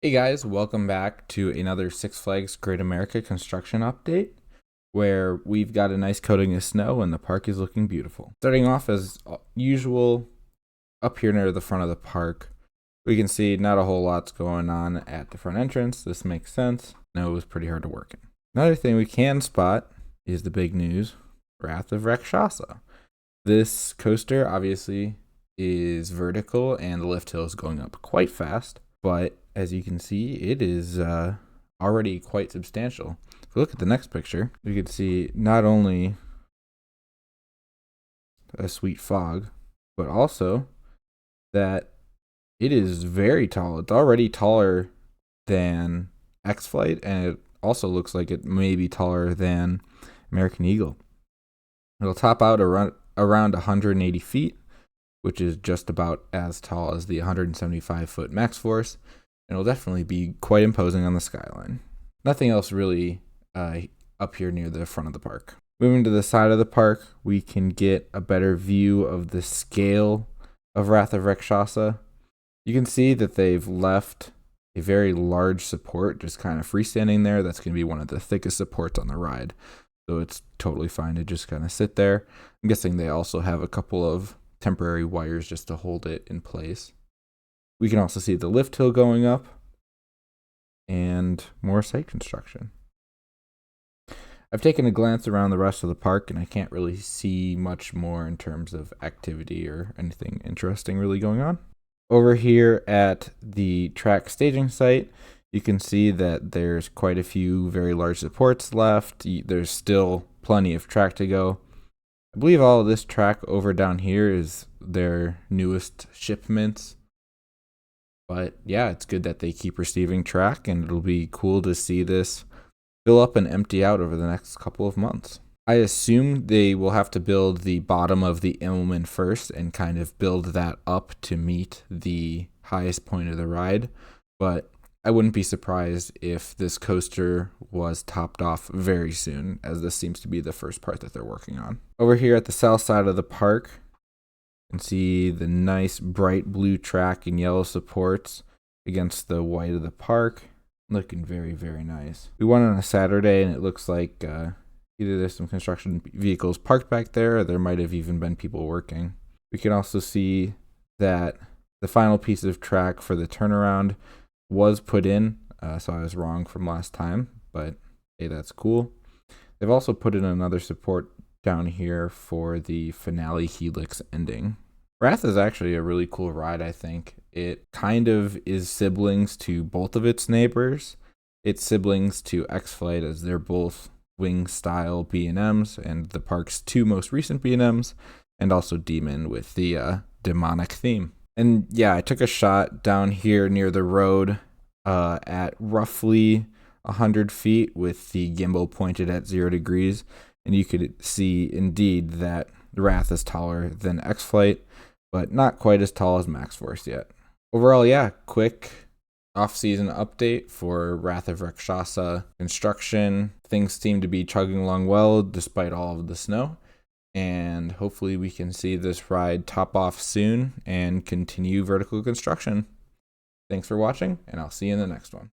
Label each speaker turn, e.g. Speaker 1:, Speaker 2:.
Speaker 1: Hey guys, welcome back to another Six Flags Great America construction update where we've got a nice coating of snow and the park is looking beautiful. Starting off as usual, up here near the front of the park, we can see not a whole lot's going on at the front entrance. This makes sense. Snow was pretty hard to work in. Another thing we can spot is the big news, Wrath of Rakshasa. This coaster obviously is vertical and the lift hill is going up quite fast, but as you can see, it is already quite substantial. If we look at the next picture, we can see not only a sweet fog, but also that it is very tall. It's already taller than X-Flight, and it also looks like it may be taller than American Eagle. It'll top out around 180 feet, which is just about as tall as the 175-foot max force. It'll definitely be quite imposing on the skyline. Nothing else really up here near the front of the park. Moving to the side of the park, we can get a better view of the scale of Wrath of Rakshasa. You can see that they've left a very large support just kind of freestanding there. That's going to be one of the thickest supports on the ride. So it's totally fine to just kind of sit there. I'm guessing they also have a couple of temporary wires just to hold it in place. We can also see the lift hill going up and more site construction. I've taken a glance around the rest of the park and I can't really see much more in terms of activity or anything interesting really going on. Over here at the track staging site, you can see that there's quite a few very large supports left. There's still plenty of track to go. I believe all of this track over down here is their newest shipments. But yeah, it's good that they keep receiving track, and it'll be cool to see this fill up and empty out over the next couple of months. I assume they will have to build the bottom of the Immelman first and kind of build that up to meet the highest point of the ride. But I wouldn't be surprised if this coaster was topped off very soon, as this seems to be the first part that they're working on. Over here at the south side of the park, you can see the nice bright blue track and yellow supports against the white of the park. Looking very, very nice. We went on a Saturday and it looks like either there's some construction vehicles parked back there or there might have even been people working. We can also see that the final piece of track for the turnaround was put in, so I was wrong from last time, but hey, that's cool. They've also put in another support down here for the finale helix ending. Wrath is actually a really cool ride, I think. It kind of is siblings to both of its neighbors. It's siblings to X-Flight, as they're both wing style B&Ms and the park's two most recent B&Ms, and also Demon with the demonic theme. And yeah, I took a shot down here near the road at roughly 100 feet with the gimbal pointed at 0 degrees. And you could see indeed that Wrath is taller than X-Flight, but not quite as tall as Max Force yet. Overall, yeah, quick off-season update for Wrath of Rakshasa construction. Things seem to be chugging along well despite all of the snow. And hopefully we can see this ride top off soon and continue vertical construction. Thanks for watching, and I'll see you in the next one.